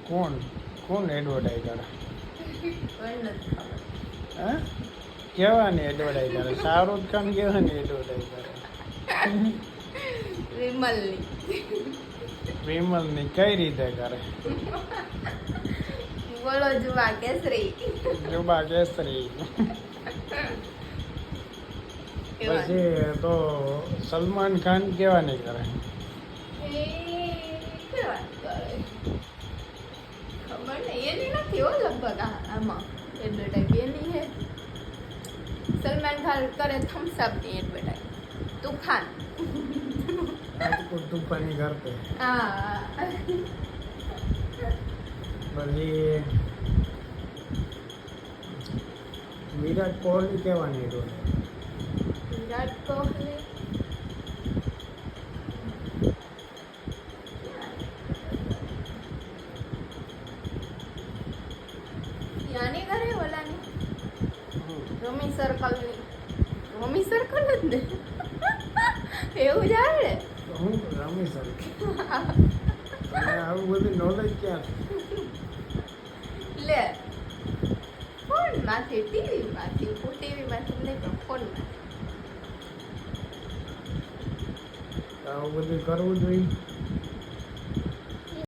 કોણ કોણ એડવર્ટાઈઝ કરે કોઈ નથી ખબર. હે કેવાની એડવર્ટાઈઝ કરે શાહરુખ ખાન કેવાની એડવર્ટાઈઝ કરે વિમલની. વિમલની કઈ રીતે કરે બોલો જુવા કેસરી. જુબા કેસરી પછી તો સલમાન ખાન કેવાની કરે એ કેવા કરે ખબર નહીં, એની નથી હો લગભગ આમાં એડવર્ટાઈઝ એની હે. સલમાન ખાન કરે થમ્સ અપ ની એડવર્ટાઈઝ. તુફાન. રાજકોટ તૂફાની કરતે હા પછી વિરાટ કોહલી કેવાની રોલ વિરાટ કોહલી યાની કરે ઓલાની રોમી સર્કલની. રોમી સર્કલ જ ને એવું જ આવે. હું રમી શકું આવું બધું નોલેજ ક્યાં લે ફોન માંથી ટીવી માંથી ટીવી માંથી નહીં પણ ફોન માંથી. આવું બધું કરવું જોઈએ